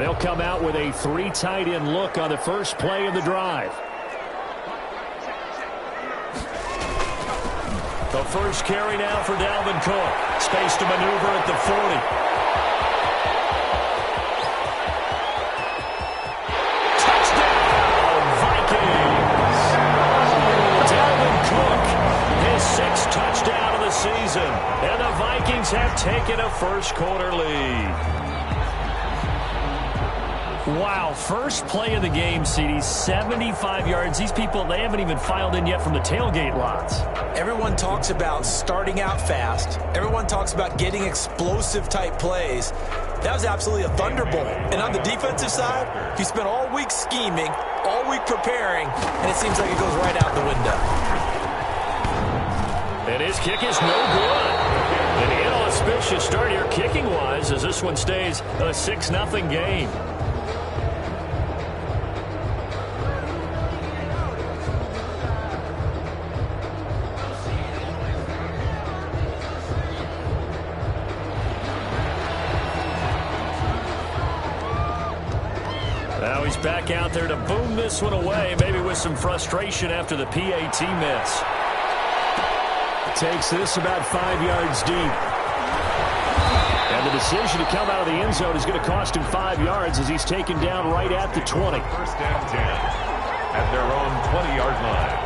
they'll come out with a 3 tight end look on the first play of the drive. The first carry now for Dalvin Cook. Space to maneuver at the 40. Touchdown, Vikings! Dalvin Cook, his 6th touchdown of the season. And the Vikings have taken a first-quarter lead. Wow, first play of the game, CD, 75 yards. These people, they haven't even filed in yet from the tailgate lots. Everyone talks about starting out fast. Everyone talks about getting explosive-type plays. That was absolutely a thunderbolt. And on the defensive side, he spent all week scheming, all week preparing, and it seems like it goes right out the window. And his kick is no good. An inauspicious start here kicking-wise as this one stays a 6-0 game. Now he's back out there to boom this one away, maybe with some frustration after the PAT miss. Takes this about 5 yards deep. And the decision to come out of the end zone is going to cost him 5 yards as he's taken down right at the 20. First and 10 at their own 20-yard line.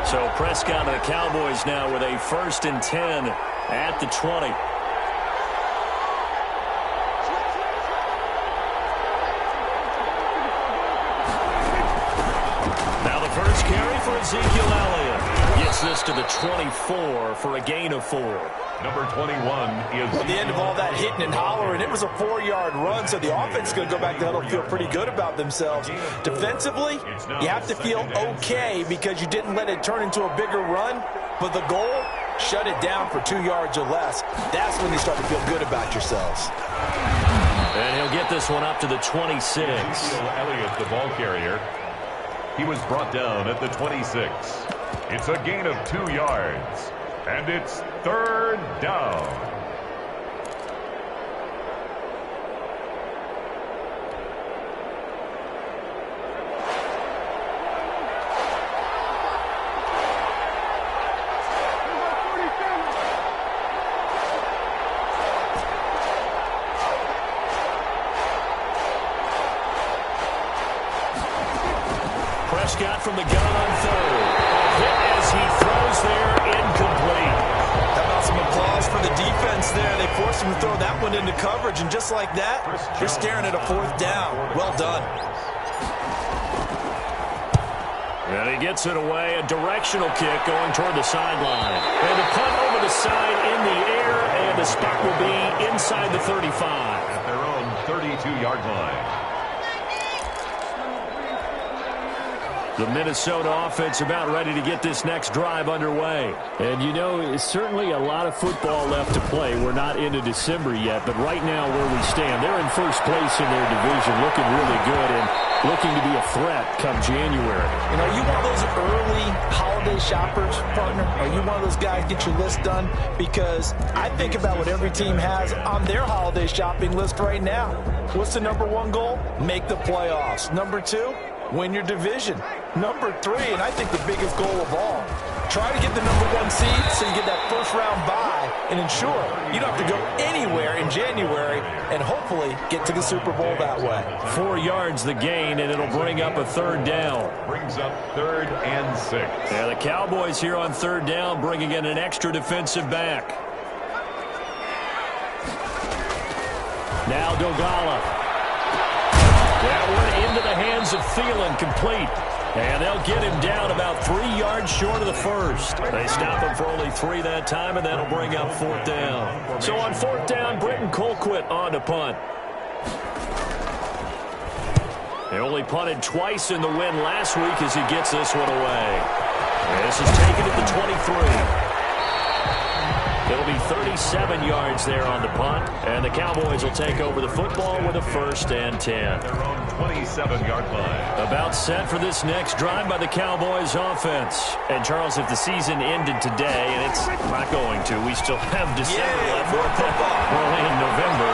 So Prescott and the Cowboys now with a 1st and 10 at the 20. Ezekiel Elliott gets this to the 24 for a gain of 4. Number 21 is... At the end of all that hitting and hollering, it was a 4-yard run, so the offense is going to go back to huddle and feel pretty good about themselves. Defensively, you have to feel okay because you didn't let it turn into a bigger run, but the goal, shut it down for 2 yards or less. That's when you start to feel good about yourselves. And he'll get this one up to the 26. Ezekiel Elliott, the ball carrier. He was brought down at the 26. It's a gain of 2 yards. And it's 3rd down. Prescott from the gun on 3rd. Hit as he throws there, incomplete. How about some applause for the defense there? They forced him to throw that one into coverage, and just like that, you're staring at a 4th down. Well done. And he gets it away, a directional kick going toward the sideline. And the punt over the side in the air, and the spot will be inside the 35. At their own 32-yard line. The Minnesota offense about ready to get this next drive underway. And, you know, it's certainly a lot of football left to play. We're not into December yet, but right now where we stand, they're in first place in their division, looking really good and looking to be a threat come January. You know, you one of those early holiday shoppers, partner? Are you one of those guys get your list done? Because I think about what every team has on their holiday shopping list right now. What's the number 1 goal? Make the playoffs. Number 2? Win your division. Number 3, and I think the biggest goal of all, try to get the number 1 seed so you get that first-round bye and ensure you don't have to go anywhere in January and hopefully get to the Super Bowl that way. 4 yards the gain, and it'll bring up a 3rd down. Brings up 3rd and 6. Yeah, the Cowboys here on 3rd down bringing in an extra defensive back. Now Dogala. That one into the hands of Thielen, complete. And they'll get him down about 3 yards short of the first. They stop him for only 3 that time, and that'll bring up 4th down. So on 4th down, Britton Colquitt on to punt. They only punted twice in the win last week as he gets this one away. And this is taken at the 23. It'll be 37 yards there on the punt, and the Cowboys will take over the football with a 1st and 10. Their own 27-yard line. About set for this next drive by the Cowboys offense. And Charles, if the season ended today, and it's not going to, we still have December left. We're only in November,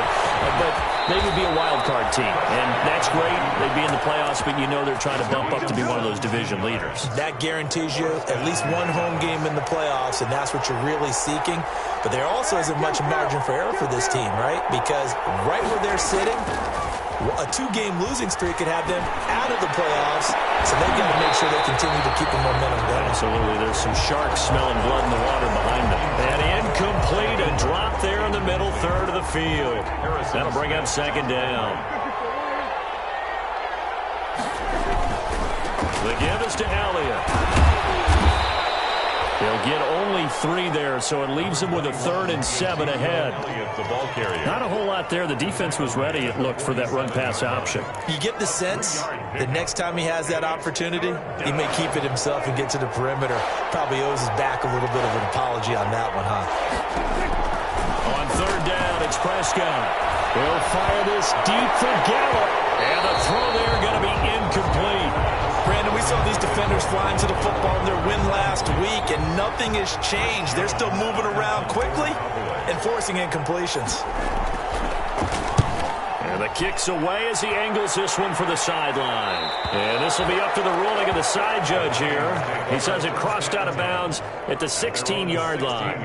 but they would be a wild card team, and that's great. They'd be in the playoffs, but you know they're trying to bump up to be one of those division leaders. That guarantees you at least one home game in the playoffs, and that's what you're really seeking. But there also isn't much margin for error for this team, right? Because right where they're sitting, a 2-game losing streak could have them out of the playoffs, so they've got to make sure they continue to keep the momentum going. Absolutely. There's some sharks smelling blood in the water behind them. And incomplete, a drop there in the middle third of the field. That'll bring up second down. The give is to Elliott. They'll get only 3 there, so it leaves them with a 3rd and 7 ahead. Not a whole lot there. The defense was ready, it looked, for that run-pass option. You get the sense that next time he has that opportunity, he may keep it himself and get to the perimeter. Probably owes his back a little bit of an apology on that one, huh? On 3rd down, it's Prescott. He'll fire this deep for Gallup. And the throw there going to be incomplete. Brandon, we saw these defenders flying to the football in their win last week, and nothing has changed. They're still moving around quickly and forcing incompletions. And the kick's away as he angles this one for the sideline. And this will be up to the ruling of the side judge here. He says it crossed out of bounds at the 16-yard line.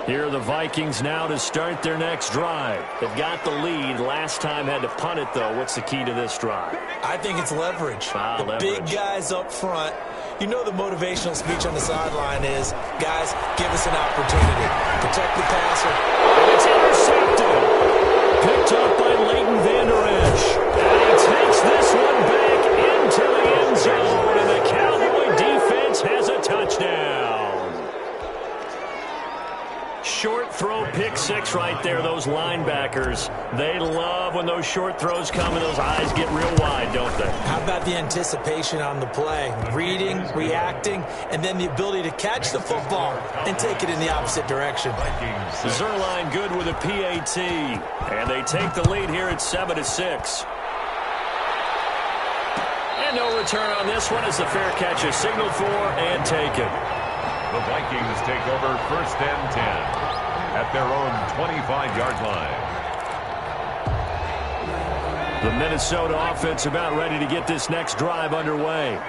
Here are the Vikings now to start their next drive. They've got the lead. Last time had to punt it, though. What's the key to this drive? I think it's leverage. Leverage. Big guys up front. You know the motivational speech on the sideline is, guys, give us an opportunity. Protect the passer. And it's intercepted. Picked up by Leighton Vander Esch. And he takes this one back into the end zone. And the Cowboy defense has a touchdown. Short throw, pick 6 right there. Those linebackers, they love when those short throws come and those eyes get real wide, don't they? How about the anticipation on the play? Reading, reacting, and then the ability to catch the football and take it in the opposite direction. Zerline good with a PAT. And they take the lead here at 7-6. And no return on this one as the fair catch is signaled for and taken. The Vikings take over 1st and 10 at their own 25-yard line. The Minnesota offense about ready to get this next drive underway.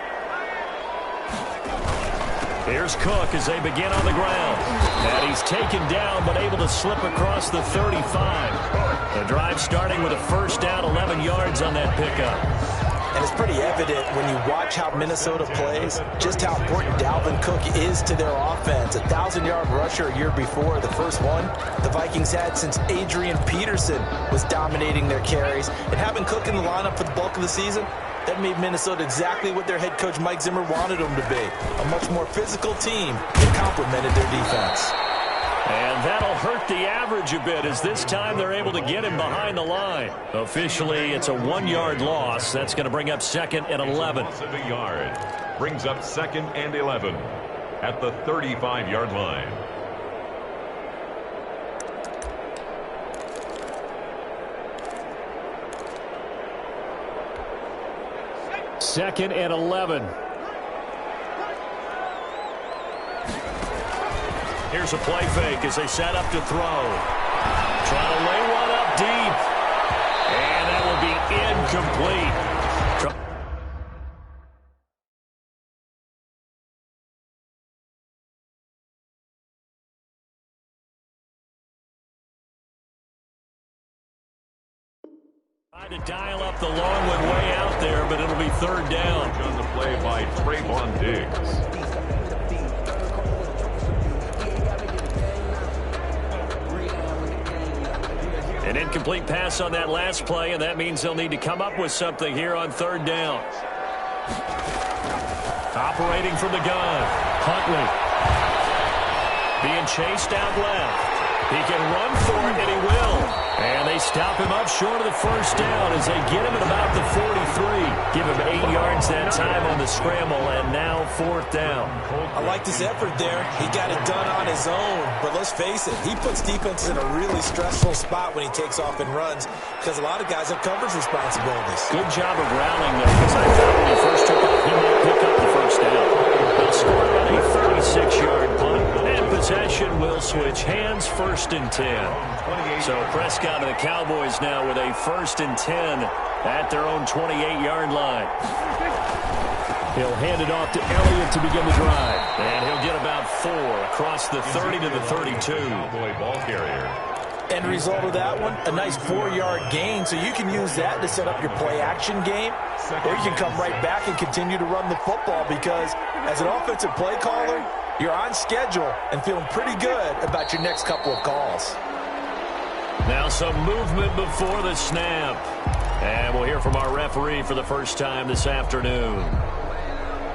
Here's Cook as they begin on the ground. And he's taken down but able to slip across the 35. The drive starting with a 1st down, 11 yards on that pickup. And it's pretty evident when you watch how Minnesota plays, just how important Dalvin Cook is to their offense. 1,000-yard rusher a year before, the first one the Vikings had since Adrian Peterson was dominating their carries. And having Cook in the lineup for the bulk of the season, that made Minnesota exactly what their head coach Mike Zimmer wanted them to be. A much more physical team that complemented their defense. And that'll hurt the average a bit as this time they're able to get him behind the line. Officially, it's a 1-yard loss. That's going to bring up 2nd and 11. A yard brings up 2nd and 11 at the 35-yard line. Second and 11. Here's a play fake as they set up to throw. Trying to lay one up deep. And that will be incomplete. Trying to dial up the long one way out there, but it'll be 3rd down. On the play by Trayvon Diggs. An incomplete pass on that last play, and that means they'll need to come up with something here on 3rd down. Operating from the gun, Huntley. Being chased out left. He can run for it, and he will. And they stop him up short of the first down as they get him at about the 43. Give him 8 yards that time on the scramble, and now 4th down. I like this effort there. He got it done on his own. But let's face it, he puts defenses in a really stressful spot when he takes off and runs because a lot of guys have coverage responsibilities. Good job of rallying there because I thought when he first took off, he might pick up the first down. They'll score on a 36-yard punt, and possession will switch hands, 1st and 10. So Prescott and the Cowboys now with a 1st and 10 at their own 28-yard line. He'll hand it off to Elliott to begin the drive. And he'll get about 4 across the 30 to the 32. Cowboy ball carrier. End result of that one, a nice 4-yard gain, so you can use that to set up your play-action game, or you can come right back and continue to run the football because as an offensive play caller, you're on schedule and feeling pretty good about your next couple of calls. Now some movement before the snap. And we'll hear from our referee for the first time this afternoon.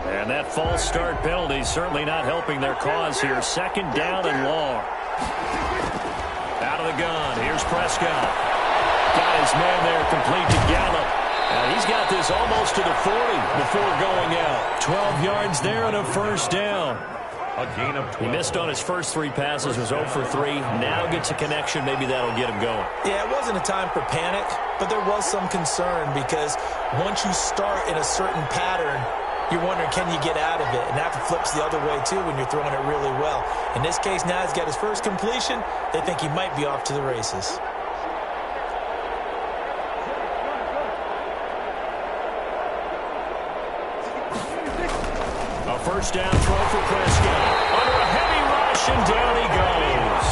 And that false start penalty certainly not helping their cause here. 2nd down and long. Out of the gun. Here's Prescott. Got his man there complete to Gallup. And he's got this almost to the 40 before going out. 12 yards there and a 1st down. A gain of 12. He missed on his first 3 passes, was 0 for 3. Now gets a connection. Maybe that'll get him going. Yeah, it wasn't a time for panic, but there was some concern because once you start in a certain pattern, you're wondering, can you get out of it? And that flips the other way, too, when you're throwing it really well. In this case, now he's got his first completion. They think he might be off to the races. A 1st down throw for Prescott. Under a heavy rush, and down he goes.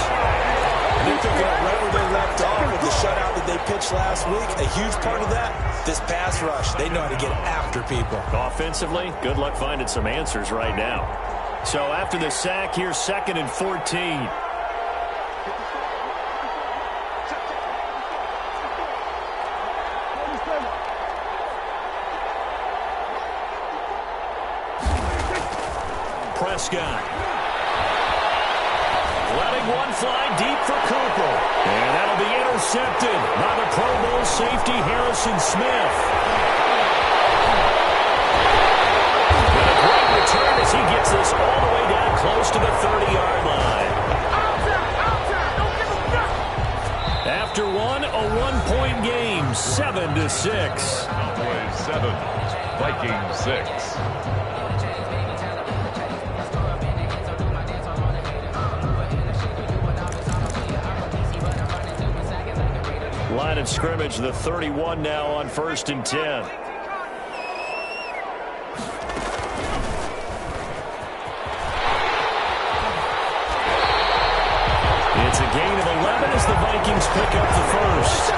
They're picking up right where they left off with the shutout that they pitched last week. A huge part of that, this pass rush. They know how to get after people. Offensively, good luck finding some answers right now. So after the sack, here's 2nd and 14. Prescott. Letting one fly deep for Cooper. And that'll be intercepted by the Pro Bowl safety Harrison Smith. And a great return as he gets this all the way down close to the 30-yard line. After one, a 1-point game, 7-6. Cowboys 7, Vikings 6. Line of scrimmage, the 31 now on 1st and 10. It's a gain of 11 as the Vikings pick up the first.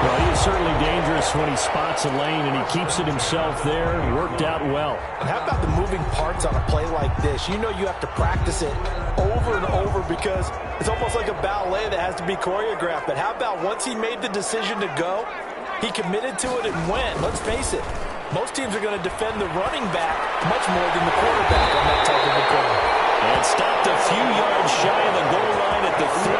Well, he is certainly dangerous when he spots a lane, and he keeps it himself there. Worked out well. And how about the moving parts on a play like this? You know you have to practice it over and over because it's almost like a ballet that has to be choreographed. But how about once he made the decision to go, he committed to it and went. Let's face it, most teams are going to defend the running back much more than the quarterback on that type of a play. And stopped a few yards shy of the goal line at the 3.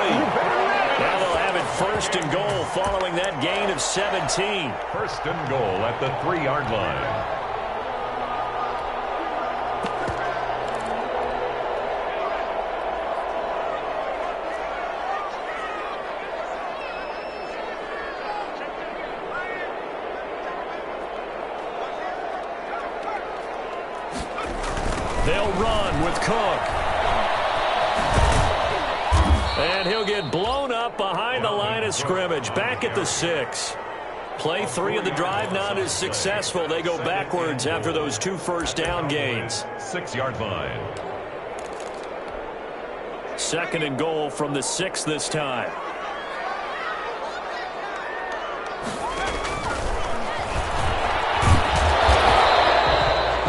Now they'll have it 1st and goal following that gain of 17. 1st and goal at the 3-yard line. They'll run with Cook. And he'll get blown up behind the line of scrimmage. Back at the 6. Play 3 of the drive not as successful. They go backwards after those 2 first down gains. 6-yard line. 2nd and goal from the 6 this time.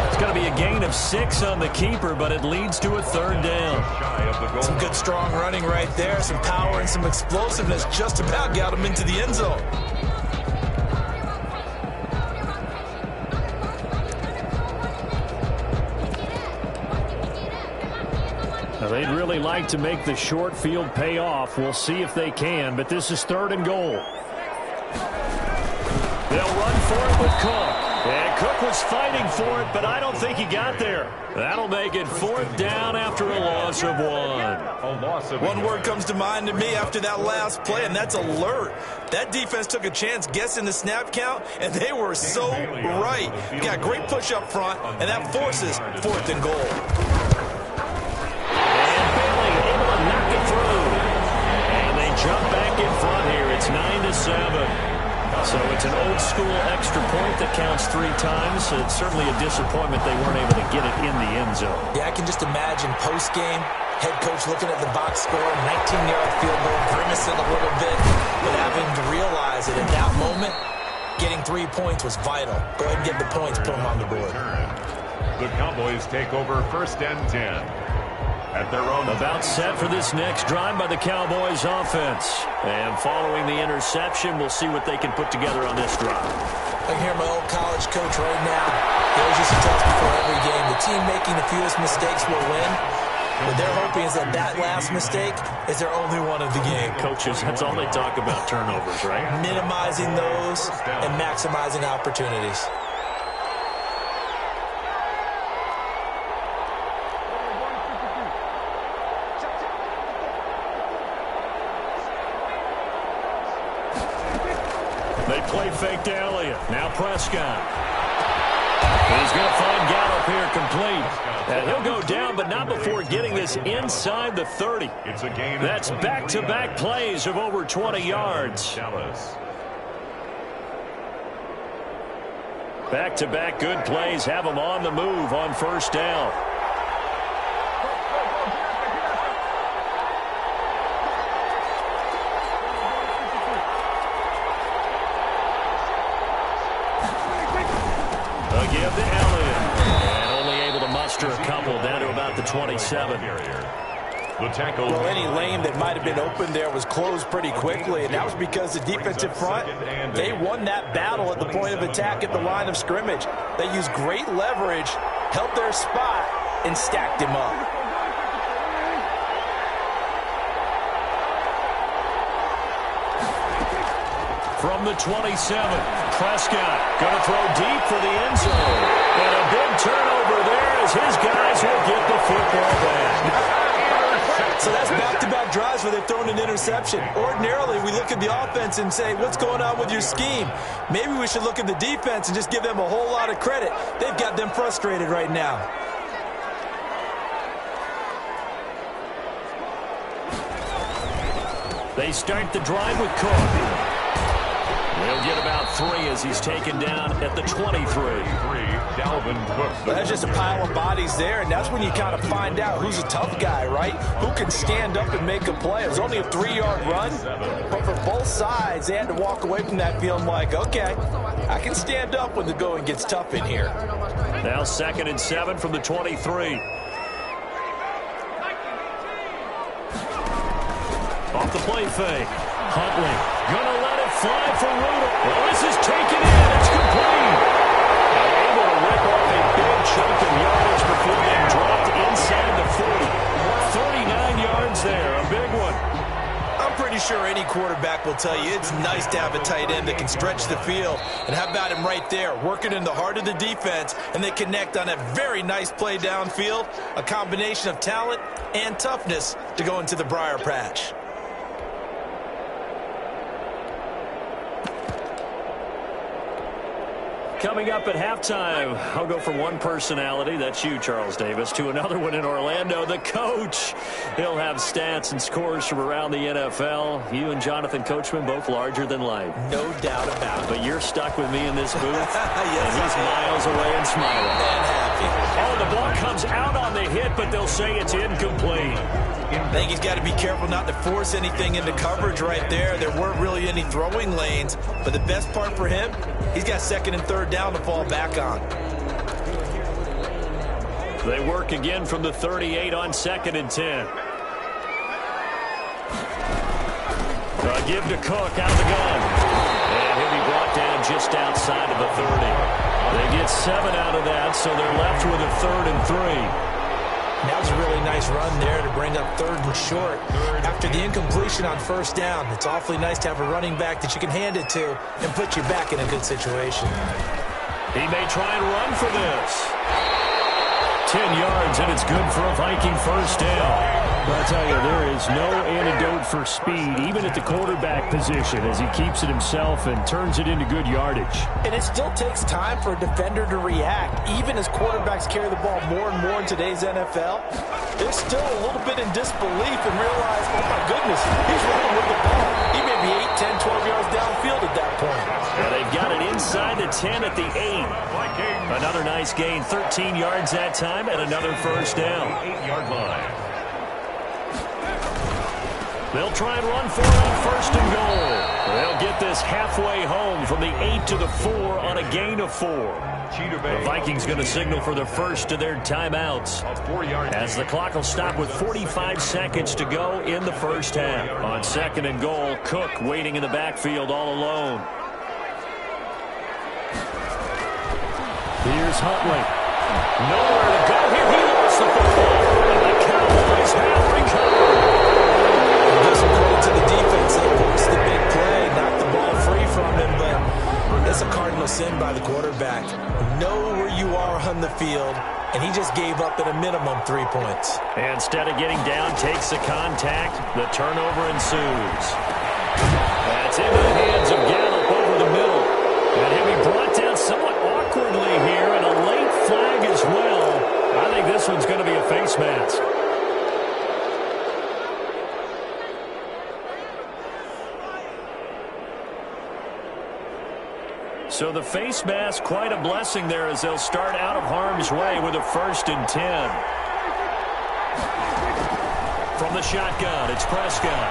It's going to be a gain of 6 on the keeper, but it leads to a 3rd down. Some good strong running right there. Some power and some explosiveness just about got him into the end zone. Now, they'd really like to make the short field pay off. We'll see if they can, but this is 3rd and goal. They'll run for it with Cook. And Cook was fighting for it, but I don't think he got there. That'll make it 4th down after a loss of 1. One word comes to mind to me after that last play, and that's alert. That defense took a chance guessing the snap count, and they were so right. You got great push up front, and that forces 4th and goal. And Bailey able to knock it through. And they jump back in front here. It's 9-7. So it's an old-school extra point that counts 3 times. It's certainly a disappointment they weren't able to get it in the end zone. Yeah, I can just imagine post-game, head coach looking at the box score, 19-yard field goal, grimacing a little bit, but having to realize that at that moment, getting 3 points was vital. Go ahead and get the points, put them on the board. The Cowboys take over 1st and 10. At their own. About set for this next drive by the Cowboys offense. And following the interception, we'll see what they can put together on this drive. I can hear my old college coach right now. He always used to tell us before every game, the team making the fewest mistakes will win. What they're hoping is that last mistake is their only one of the game. Coaches, that's all they talk about, turnovers, right? Minimizing those and maximizing opportunities. They play fake to Elliott. Now Prescott. He's going to find Gallup here complete. And he'll go down, but not before getting this inside the 30. It's a gain. That's back-to-back plays of over 20 yards. Back-to-back good plays have them on the move on 1st down. Give to Elliott. And only able to muster a couple down to about the 27. Well, any lane that might have been open there was closed pretty quickly, and that was because the defensive front, they won that battle at the point of attack at the line of scrimmage. They used great leverage, held their spot, and stacked him up. From the 27, Prescott going to throw deep for the end zone. And a big turnover there as his guys will get the football back. So that's back-to-back drives where they've thrown an interception. Ordinarily, we look at the offense and say, what's going on with your scheme? Maybe we should look at the defense and just give them a whole lot of credit. They've got them frustrated right now. They start the drive with Cook. He'll get about 3 as he's taken down at the 23. Well, that's just a pile of bodies there, and that's when you kind of find out who's a tough guy, right? Who can stand up and make a play. It was only a 3-yard run, but for both sides, they had to walk away from that feeling like, okay, I can stand up when the going gets tough in here. Now 2nd and 7 from the 23. Off the play fake. Huntley gonna let it fly for Rudolph. Well, this is taken in. It's complete. And able to rip off a big chunk of yardage before being dropped inside the 40. 39 yards there. A big one. I'm pretty sure any quarterback will tell you it's nice to have a tight end that can stretch the field. And how about him right there, working in the heart of the defense, and they connect on a very nice play downfield, a combination of talent and toughness to go into the briar patch. Coming up at halftime, I'll go from one personality, that's you, Charles Davis, to another one in Orlando, the coach. He'll have stats and scores from around the NFL. You and Jonathan Coachman, both larger than life. No doubt about it. But you're stuck with me in this booth, yes, and he's miles away and smiling. And happy. Oh, the ball comes out on the hit, but they'll say it's incomplete. I think he's got to be careful not to force anything into coverage right there. There weren't really any throwing lanes, but the best part for him, he's got 2nd and 3rd down to fall back on. They work again from the 38 on 2nd and 10. Give to Cook out of the gun. And he'll be brought down just outside of the 30. They get 7 out of that, so they're left with a 3rd and 3. That was a really nice run there to bring up 3rd and short. After the incompletion on 1st down, it's awfully nice to have a running back that you can hand it to and put you back in a good situation. He may try and run for this. 10 yards, and it's good for a Viking 1st down. But I'll tell you, there is no antidote for speed, even at the quarterback position, as he keeps it himself and turns it into good yardage. And it still takes time for a defender to react. Even as quarterbacks carry the ball more and more in today's NFL, they're still a little bit in disbelief and realize, oh my goodness, he's running with the ball. He may be 8, 10, 12 yards downfield at that point. And they've got it inside the 10 at the 8. Another nice gain, 13 yards that time, and another 1st down. 8-yard line. They'll try and run for it on 1st and goal. They'll get this halfway home from the 8 to the 4 on a gain of 4. The Vikings going to signal for the first of their timeouts, as the clock will stop with 45 seconds to go in the 1st half. On 2nd and goal, Cook waiting in the backfield all alone. Here's Huntley. Nowhere to go here. He lost the football. And the Cowboys have recovered. Give some credit to the defense. They forced the big play, knocked the ball free from him, but that's a cardinal sin by the quarterback. Know where you are on the field, and he just gave up at a minimum 3 points. And instead of getting down, takes the contact. The turnover ensues. That's into the hands of Gallup over the middle. And he'll be brought down somewhat awkwardly here, and a late flag as well. I think this one's going to be a face mask. So the face mask, quite a blessing there as they'll start out of harm's way with a 1st and 10. From the shotgun, it's Prescott.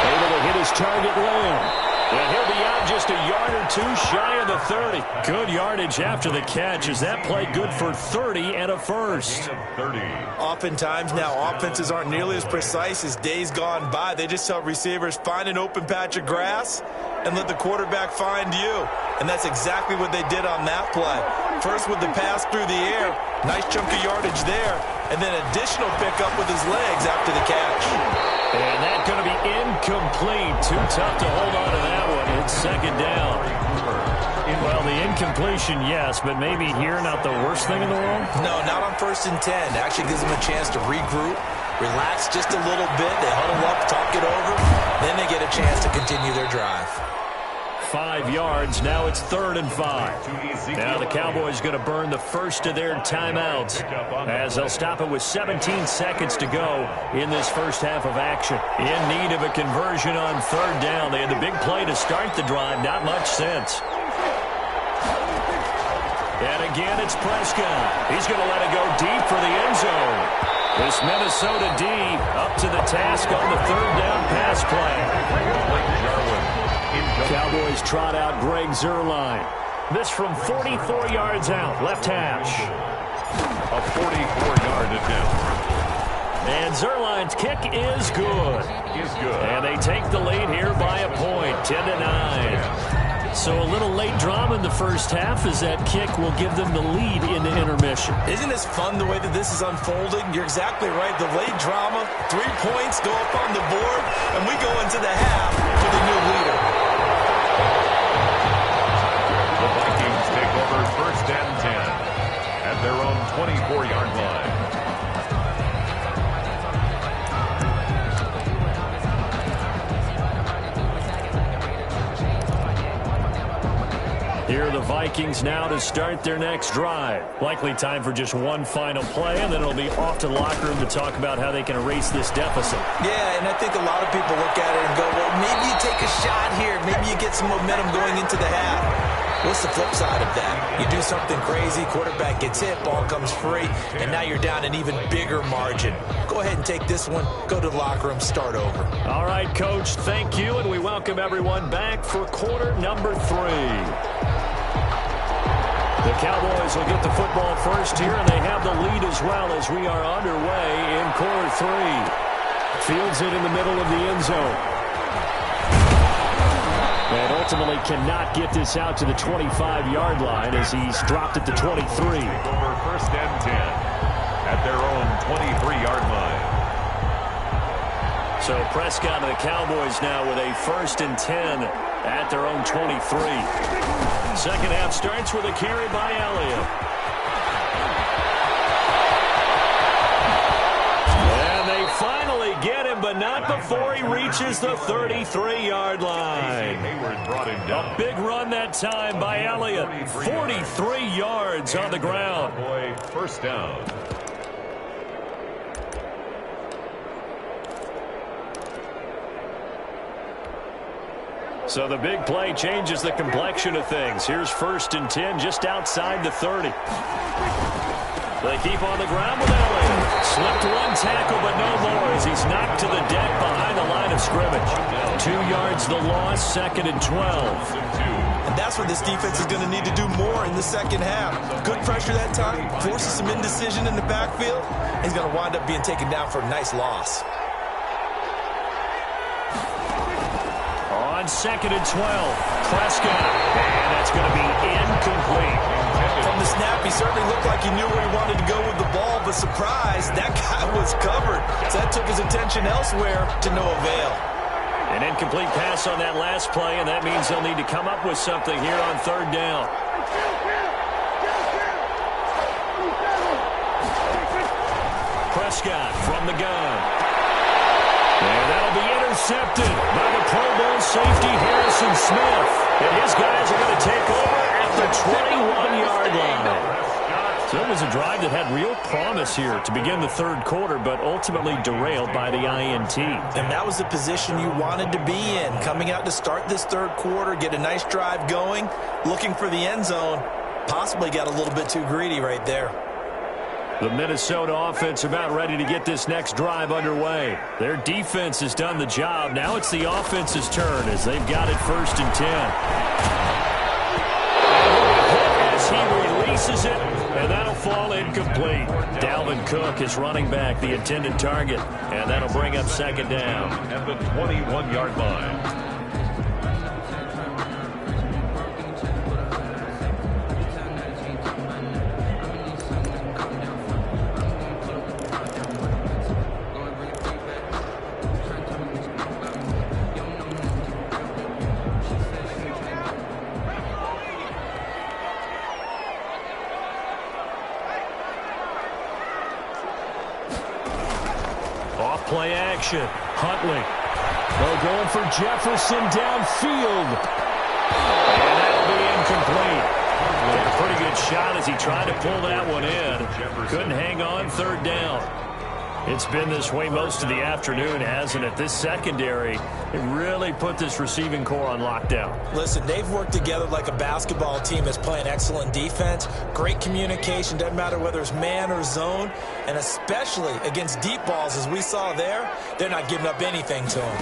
Able to hit his target Lamb. And he'll be out just a yard or 2 shy of the 30. Good yardage after the catch as that play good for 30 and a 1st. Oftentimes now offenses aren't nearly as precise as days gone by. They just tell receivers, find an open patch of grass and let the quarterback find you. And that's exactly what they did on that play. First with the pass through the air, nice chunk of yardage there, and then additional pickup with his legs after the catch. And that's going to be incomplete. Too tough to hold on to that one. It's 2nd down. Well, the incompletion, yes, but maybe here not the worst thing in the world? No, not on 1st and 10. It actually gives them a chance to regroup, relax just a little bit. They huddle up, talk it over. Then they get a chance to continue their drive. 5 yards. Now it's 3rd and 5. Now the Cowboys going to burn the first of their timeouts as they'll stop it with 17 seconds to go in this first half of action. In need of a conversion on 3rd down. They had the big play to start the drive. Not much sense. And again, it's Prescott. He's going to let it go deep for the end zone. This Minnesota D up to the task on the 3rd down pass play. Cowboys trot out Greg Zuerlein. This from 44 yards out, left hash. A 44-yard attempt. And Zuerlein's kick is good. And they take the lead here by a point, 10-9. So a little late drama in the first half as that kick will give them the lead in the intermission. Isn't this fun the way that this is unfolding? You're exactly right. The late drama, 3 points go up on the board, and we go into the half with a new leader. The Vikings take over 1st and 10 at their own 24-yard line. Here are the Vikings now to start their next drive. Likely time for just one final play, and then it'll be off to the locker room to talk about how they can erase this deficit. Yeah, and I think a lot of people look at it and go, well, maybe you take a shot here. Maybe you get some momentum going into the half. What's the flip side of that? You do something crazy, quarterback gets hit, ball comes free, and now you're down an even bigger margin. Go ahead and take this one, go to the locker room, start over. All right, Coach, thank you, and we welcome everyone back for quarter number 3. The Cowboys will get the football first here, and they have the lead as well as we are underway in quarter 3. Fields it in the middle of the end zone. And ultimately cannot get this out to the 25-yard line as he's dropped at the 23. Over 1st and 10. at their own 23-yard line. So Prescott and the Cowboys now with a 1st and 10 at their own 23. Second half starts with a carry by Elliott. And they finally get him, but not before he reaches the 33-yard line. A big run that time by Elliott. 43 yards on the ground. First down. So the big play changes the complexion of things. Here's 1st and 10 just outside the 30. They keep on the ground with Elliott. Slipped one tackle, but no more as he's knocked to the deck behind the line of scrimmage. 2 yards the loss, 2nd and 12. And that's what this defense is going to need to do more in the second half. Good pressure that time, forces some indecision in the backfield. He's going to wind up being taken down for a nice loss. On 2nd and 12, Prescott, and that's going to be incomplete. From the snap, he certainly looked like he knew where he wanted to go with the ball, but surprise, that guy was covered. So that took his attention elsewhere to no avail. An incomplete pass on that last play, and that means they'll need to come up with something here on 3rd down. Prescott from the gun. And that'll be intercepted by the Pro Bowl safety Harrison Smith. And his guys are going to take over at the 21-yard line. So it was a drive that had real promise here to begin the 3rd quarter, but ultimately derailed by the INT. And that was the position you wanted to be in. Coming out to start this 3rd quarter, get a nice drive going, looking for the end zone. Possibly got a little bit too greedy right there. The Minnesota offense about ready to get this next drive underway. Their defense has done the job. Now it's the offense's turn as they've got it 1st and 10. As he releases it, and that'll fall incomplete. Dalvin Cook is running back, the intended target, and that'll bring up 2nd down. At the 21-yard line. Play action. Huntley. They're going for Jefferson downfield. And that'll be incomplete. Took a pretty good shot as he tried to pull that one in. Couldn't hang on 3rd down. It's been this way most of the afternoon, hasn't it? This secondary, it really put this receiving core on lockdown. Listen, they've worked together like a basketball team that's playing excellent defense. Great communication, doesn't matter whether it's man or zone. And especially against deep balls, as we saw there, they're not giving up anything to them.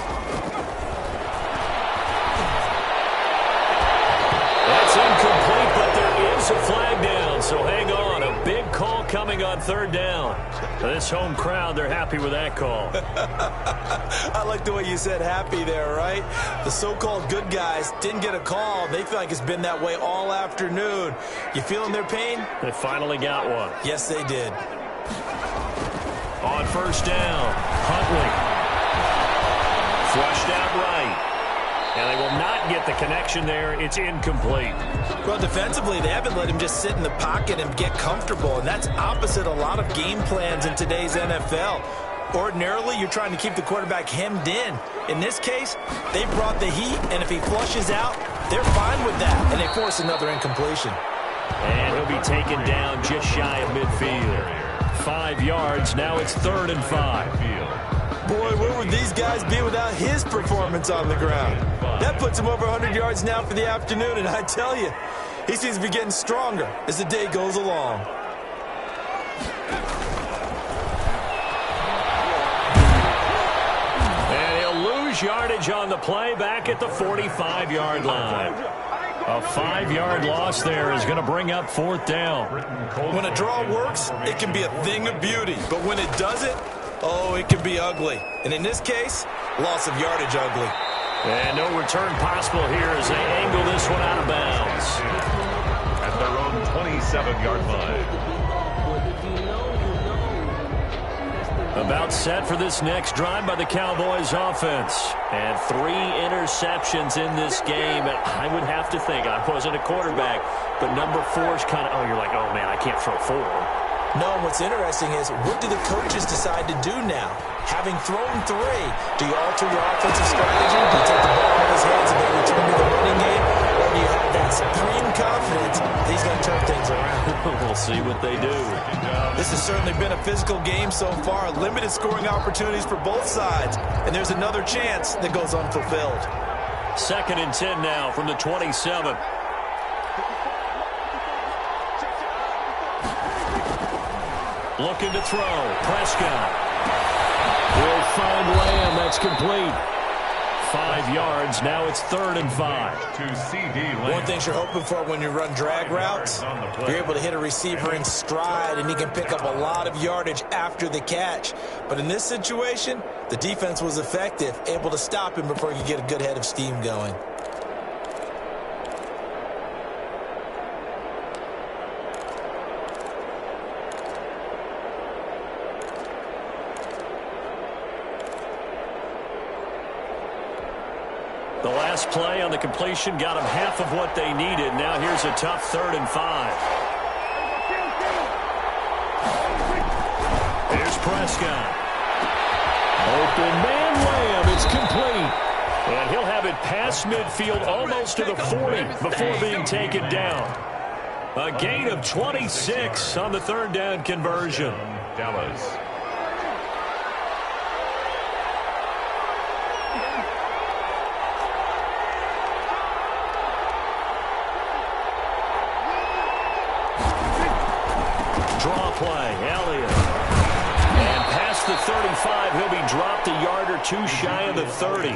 That's incomplete, but there is a flag down, so hang on. A big call coming on 3rd down. This home crowd, they're happy with that call. I like the way you said happy there, right? The so-called good guys didn't get a call. They feel like it's been that way all afternoon. You feeling their pain? They finally got one. Yes, they did. On 1st down, Huntley. Flushed out right. And they will not get the connection there. It's incomplete. Well, defensively, they haven't let him just sit in the pocket and get comfortable, and that's opposite a lot of game plans in today's NFL. Ordinarily, you're trying to keep the quarterback hemmed in. In this case, they brought the heat, and if he flushes out, they're fine with that, and they force another incompletion. And he'll be taken down just shy of midfield. 5 yards, now it's 3rd and 5. Boy, where would these guys be without his performance on the ground? That puts him over 100 yards now for the afternoon, and I tell you, he seems to be getting stronger as the day goes along. And he'll lose yardage on the play back at the 45-yard line. A 5-yard loss there is going to bring up 4th down. When a draw works, it can be a thing of beauty, but when it doesn't, oh, it can be ugly. And in this case, loss of yardage ugly. And no return possible here as they angle this one out of bounds. At their own 27-yard line. About set for this next drive by the Cowboys offense. And 3 interceptions in this game. And I would have to think, I wasn't a quarterback, but number 4 is kind of, oh, you're like, oh, man, I can't throw 4. No, what's interesting is, what do the coaches decide to do now? Having thrown 3, do you alter your offensive strategy? Do you take the ball out of his hands and maybe return to the running game? Or do you have that supreme confidence that he's going to turn things around? We'll see what they do. This has certainly been a physical game so far. Limited scoring opportunities for both sides. And there's another chance that goes unfulfilled. 2nd and 10 now from the 27. Looking to throw. Prescott. Will find Lamb. That's complete. 5 yards. Now it's 3rd and 5. To CD Lamb. One thing you're hoping for when you run drag routes, you're able to hit a receiver in stride, and he can pick up a lot of yardage after the catch. But in this situation, the defense was effective, able to stop him before he could get a good head of steam going. The last play on the completion got them half of what they needed. Now here's a tough 3rd and 5. Here's Prescott. Open man Lamb. It's complete. And he'll have it past midfield almost to the 40 before being taken down. A gain of 26 on the 3rd down conversion. Dallas. Draw play, Elliott. And past the 35, he'll be dropped a yard or 2 shy of the 30.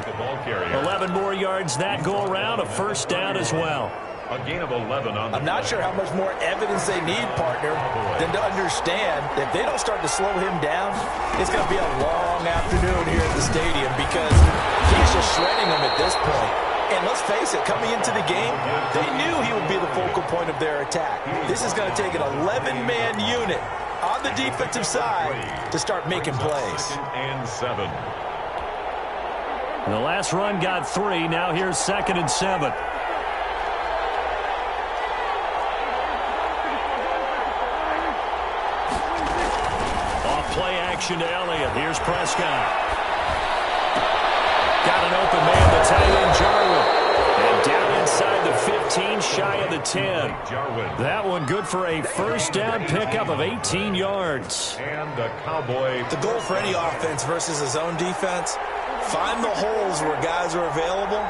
11 more yards that go around, a 1st down as well. A gain of 11 on the I'm not sure how much more evidence they need, partner, than to understand that if they don't start to slow him down, it's going to be a long afternoon here at the stadium because he's just shredding them at this point. And let's face it, coming into the game, they knew he would be the focal point of their attack. This is going to take an 11-man unit on the defensive side to start making plays. 2nd and 7. The last run got 3. Now here's 2nd and 7. Play action to Elliott. Here's Prescott. Got an open man, the tight end, Jarwin. And down inside the 15, shy of the 10. That one good for a 1st down pickup of 18 yards. And the Cowboy. The goal for any offense versus his own defense, find the holes where guys are available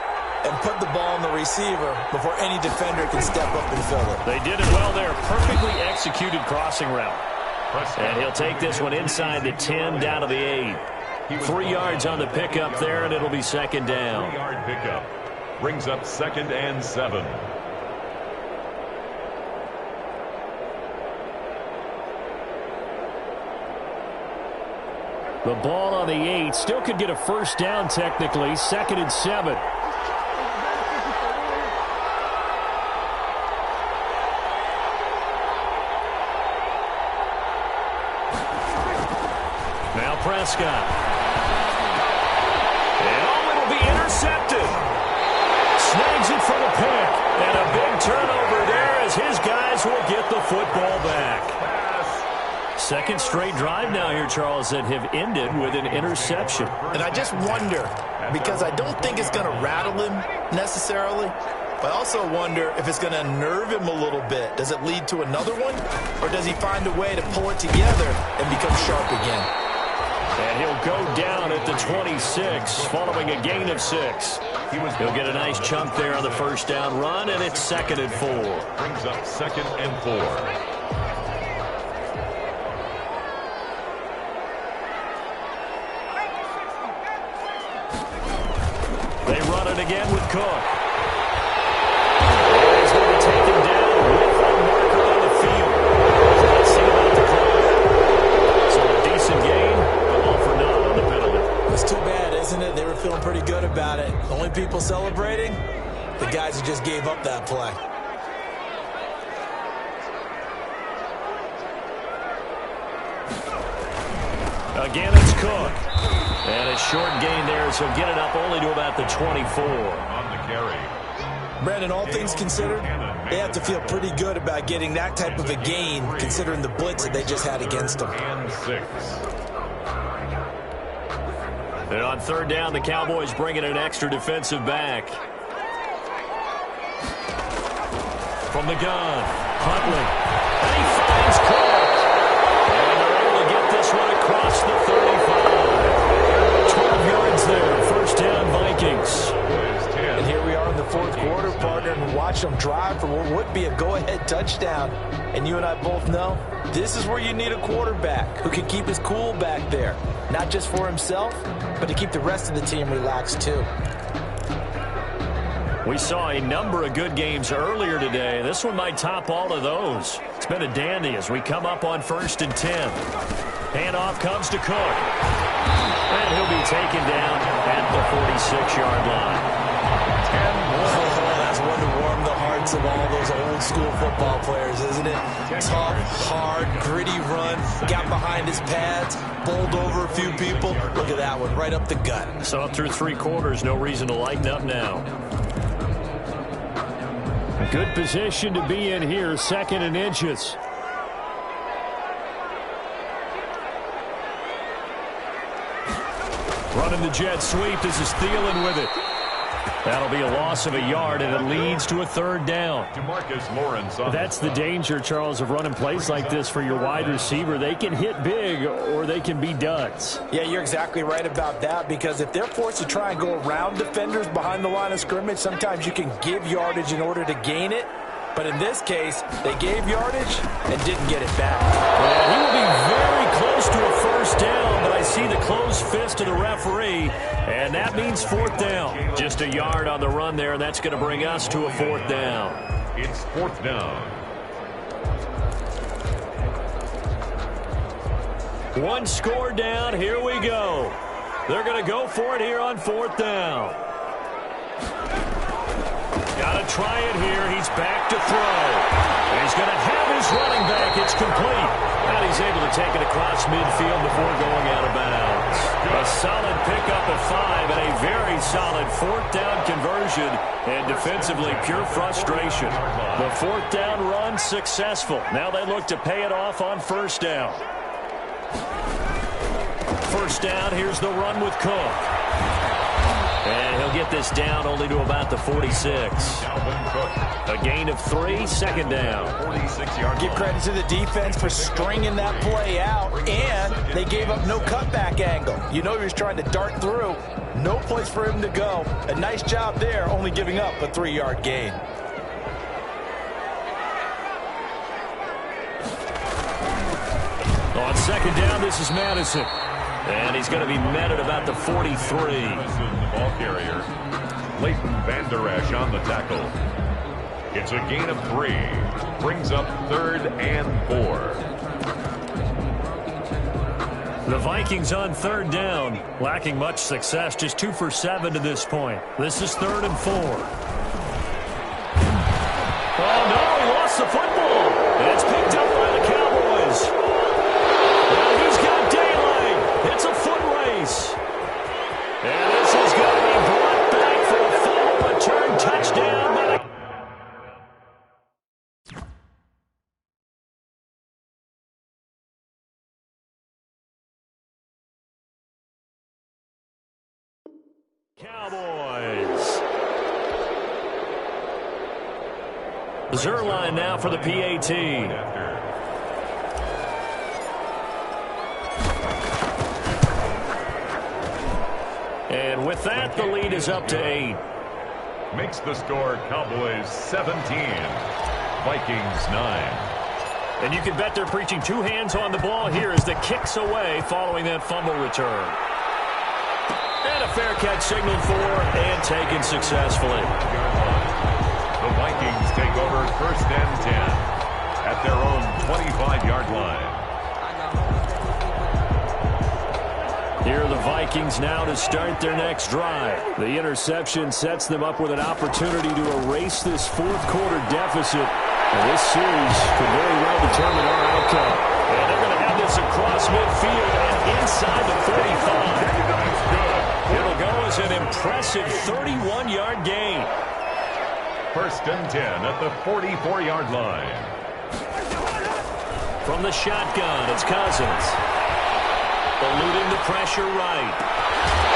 and put the ball on the receiver before any defender can step up and fill it. They did it well there. Perfectly executed crossing route. And he'll take this one inside the 10 down to the 8. 3 yards on the pickup there, and it'll be 2nd down. 3-yard pickup. Brings up 2nd and 7. The ball on the 8. Still could get a 1st down technically. 2nd and 7. Prescott. And it'll be intercepted. Snags it for the pick. And a big turnover there as his guys will get the football back. 2nd straight drive now here, Charles, that have ended with an interception. And I just wonder, because I don't think it's going to rattle him necessarily, but I also wonder if it's going to unnerve him a little bit. Does it lead to another one? Or does he find a way to pull it together and become sharp again? And he'll go down at the 26 following a gain of 6. He'll get a nice chunk there on the 1st down run, and it's 2nd and 4. Brings up 2nd and 4. They run it again with Cook. And he's going to take him down with a marker on the field. Let's see about the call. So a decent game, but all for naught on the penalty. It's too bad, isn't it? They were feeling pretty good about it. The only people celebrating, the guys who just gave up that play. Again, it's Cook. And a short gain there, so get it up only to about the 24. On the carry. Brandon, all things considered, they have to feel pretty good about getting that type of a gain, considering the blitz that they just had against them. And 6. And on third down, the Cowboys bring in an extra defensive back. From the gun, Huntley. And he finds Cook. And they're able to get this one across the 35. 12 yards there. First down, Vikings. And here we are in the fourth quarter, partner, and watch them drive for what would be a go-ahead touchdown. And you and I both know this is where you need a quarterback who can keep his cool back there. Not just for himself, but to keep the rest of the team relaxed too. We saw a number of good games earlier today. This one might top all of those. It's been a dandy as we come up on 1st and 10. Handoff comes to Cook. And he'll be taken down at the 46-yard line. That's one to warm the hearts of all those old school football players, isn't it? Tough, hard, gritty run, got behind his pads, bowled over a few people. Look at that one, right up the gut. So through 3 quarters, no reason to lighten up now. A good position to be in here, 2nd and inches. Running the jet sweep. This is Thielen with it. That'll be a loss of a yard, and it leads to a 3rd down. DeMarcus Lawrence. That's the danger, Charles, of running plays like this for your wide receiver. They can hit big, or they can be duds. Yeah, you're exactly right about that, because if they're forced to try and go around defenders behind the line of scrimmage, sometimes you can give yardage in order to gain it. But in this case, they gave yardage and didn't get it back. Well, he will be very close to a 1st down, but I see the closed fist of the referee, and that means 4th down. Just a yard on the run there, and that's going to bring us to a 4th down. It's 4th down. One score down. Here we go. They're going to go for it here on 4th down. Got to try it here. He's back to throw. He's going to have his running back. It's complete. And he's able to take it across midfield before going out of bounds. A solid pickup of 5 and a very solid 4th down conversion. And defensively, pure frustration. The 4th down run successful. Now they look to pay it off on 1st down. 1st down. Here's the run with Cook. And he'll get this down only to about the 46. A gain of 3, 2nd down. 46-yard. Give credit to the defense for stringing that play out, and they gave up no cutback angle. You know he was trying to dart through. No place for him to go. A nice job there, only giving up a 3-yard gain. On 2nd down, this is Madison. And he's going to be met at about the 43. The ball carrier. Leighton Vander Esch on the tackle. It's a gain of 3. Brings up 3rd and 4. The Vikings on 3rd down, lacking much success, just 2 for 7 to this point. This is 3rd and 4. Oh, no, he lost the football. And it's picked up by the Cowboys. Well, he's got daylight. It's a foot race. And this is going to be brought back for a final return touchdown by the Cowboys. Zerline now for the PAT. And with that, the lead is up to 8. Makes the score Cowboys 17, Vikings 9. And you can bet they're preaching 2 hands on the ball here as the kick's away following that fumble return. And a fair catch signaled for and taken successfully. The Vikings take over 1st and 10 at their own 25-yard line. Here are the Vikings now to start their next drive. The interception sets them up with an opportunity to erase this 4th quarter deficit. And this series could very well determine our outcome. And they're going to have this across midfield and inside the 35. That's good. It'll go as an impressive 31-yard gain. First and 10 at the 44-yard line. From the shotgun, it's Cousins. Eluding the pressure right.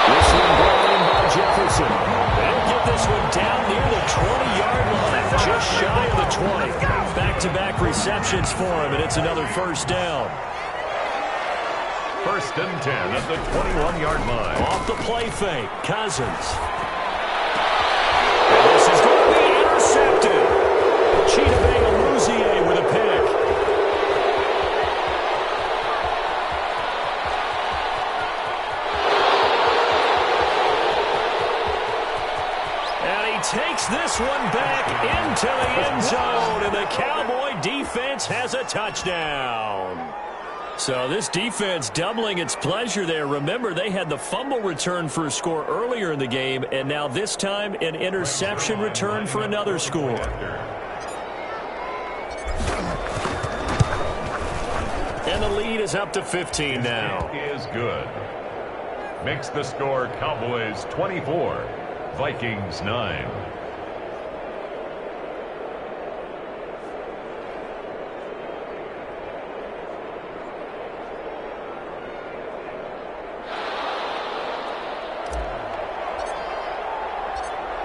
This one brought in by Jefferson. They'll get this one down near the 20-yard line, just shy of the 20. Back-to-back receptions for him, and it's another first down. First and 10 at the 21-yard line. Off the play fake, Cousins. And this is going to be intercepted. Chidobe Awuzie with a pick. Takes this one back into the end zone, and the Cowboy defense has a touchdown. So this defense doubling its pleasure there. Remember, they had the fumble return for a score earlier in the game, and now this time an interception return for another score. And the lead is up to 15 now. Is good. Makes the score Cowboys 24. Vikings 9.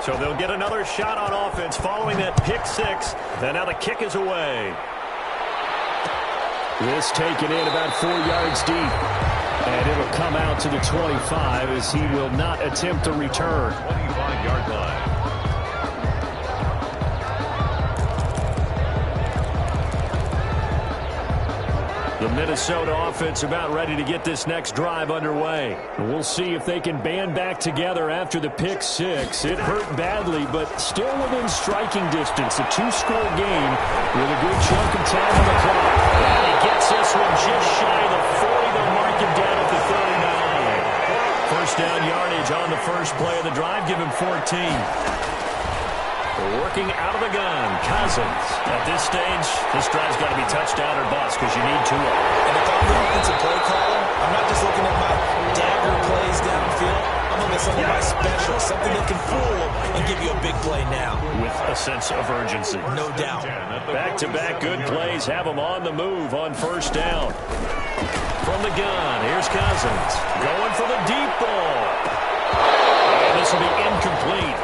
So they'll get another shot on offense following that pick six. And now the kick is away. This taken in about 4 yards deep. And it'll come out to the 25 as he will not attempt to return. 25-yard line. The Minnesota offense about ready to get this next drive underway. We'll see if they can band back together after the pick six. It hurt badly, but still within striking distance. A two-score game with a good chunk of time on the clock. And he gets this one just shy of the 40. They'll mark him down at the 39. First down yardage on the first play of the drive. Give him 14. Working out of the gun, Cousins. At this stage, this drive's got to be touchdown or bust because you need two of them. And if I'm the offensive play caller, I'm not just looking at my dagger plays downfield. I'm looking at some of my specials, something that can fool and give you a big play now. With a sense of urgency. No doubt. Back-to-back good plays have them on the move on first down. From the gun, here's Cousins. Going for the deep ball. And this will be incomplete.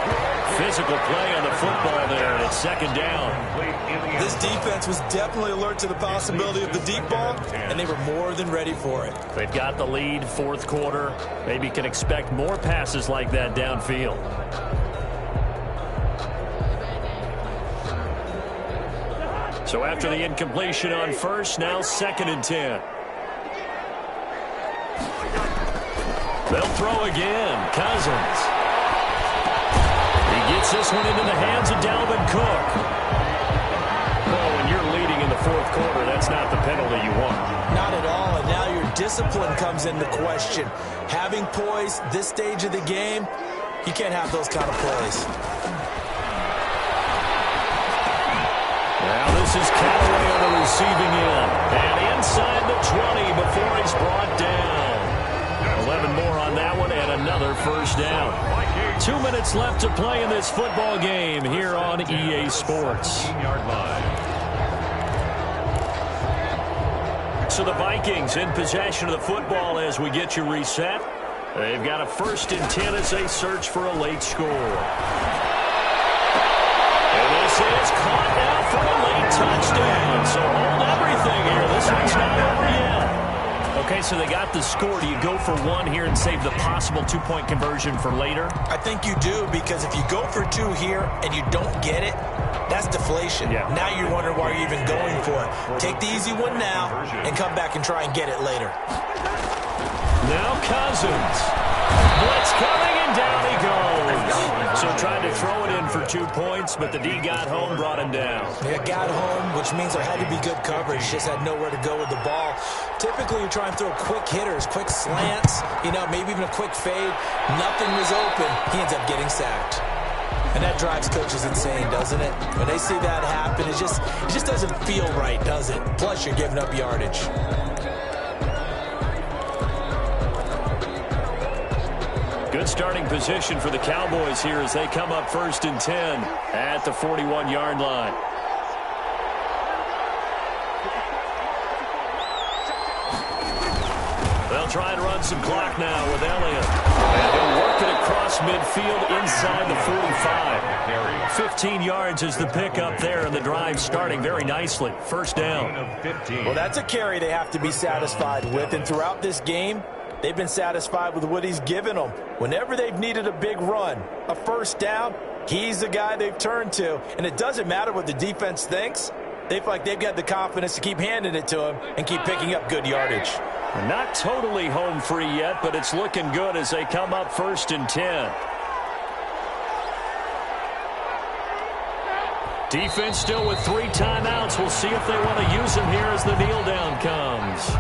Physical play on the football there, and it's second down. This defense was definitely alert to the possibility of the deep ball, and they were more than ready for it. They've got the lead, fourth quarter. Maybe can expect more passes like that downfield. So after the incompletion on first, now second and 10. They'll throw again. Cousins. Gets this one into the hands of Dalvin Cook. Well, when you're leading in the fourth quarter, that's not the penalty you want. Not at all, and now your discipline comes into question. Having poise this stage of the game, you can't have those kind of plays. Now this is Callaway on the receiving end. And inside the 20 before he's brought down. 11 more on that one and another first down. 2 minutes left to play in this football game here on EA Sports. So the Vikings in possession of the football as we get you reset. They've got a first and 10 as they search for a late score. And this is caught now for a late touchdown. So hold everything here. This one's not over yet. Okay, so they got the score. Do you go for one here and save the possible two-point conversion for later? I think you do, because if you go for two here and you don't get it, that's deflation. Yeah. Now you're wondering why you're even going for it. Take the easy one now and come back and try and get it later. Now Cousins. Blitz coming, and down he goes. So tried to throw it in for 2 points, but the D got home, brought him down. Yeah, got home, which means there had to be good coverage. Just had nowhere to go with the ball. Typically, you try and throw quick hitters, quick slants, maybe even a quick fade. Nothing was open. He ends up getting sacked. And that drives coaches insane, doesn't it? When they see that happen, it just doesn't feel right, does it? Plus, you're giving up yardage. Good starting position for the Cowboys here as they come up 1st and 10 at the 41-yard line. They'll try and run some clock now with Elliott. And they'll work it across midfield inside the 45. 15 yards is the pickup there, and the drive starting very nicely. First down. Well, that's a carry they have to be satisfied with. And throughout this game, they've been satisfied with what he's given them. Whenever they've needed a big run, a first down, he's the guy they've turned to. And it doesn't matter what the defense thinks. They feel like they've got the confidence to keep handing it to him and keep picking up good yardage. Not totally home free yet, but it's looking good as they come up 1st and 10. Defense still with 3 timeouts. We'll see if they want to use them here as the kneel down comes.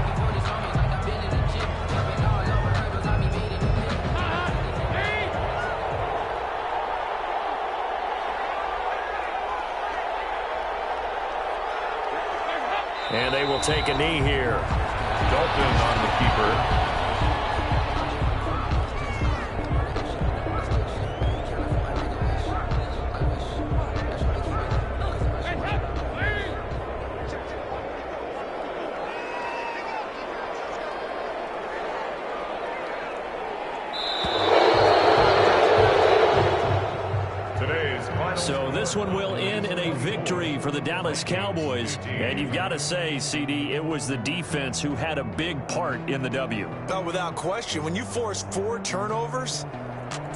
And they will take a knee here. Dalton on the keeper. So this one will end in a victory for the Dallas Cowboys. And you've got to say, CD, it was the defense who had a big part in the W. Oh, without question. When you force 4 turnovers,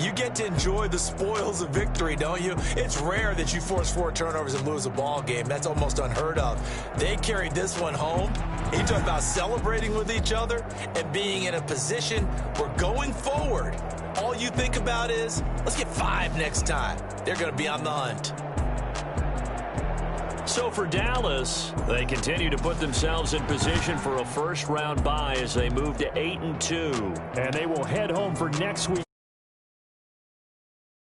you get to enjoy the spoils of victory, don't you? It's rare that you force 4 turnovers and lose a ball game. That's almost unheard of. They carried this one home. You talk about celebrating with each other and being in a position where going forward, all you think about is, let's get 5 next time. They're going to be on the hunt. So for Dallas, they continue to put themselves in position for a first-round bye as they move to 8-2. And they will head home for next week.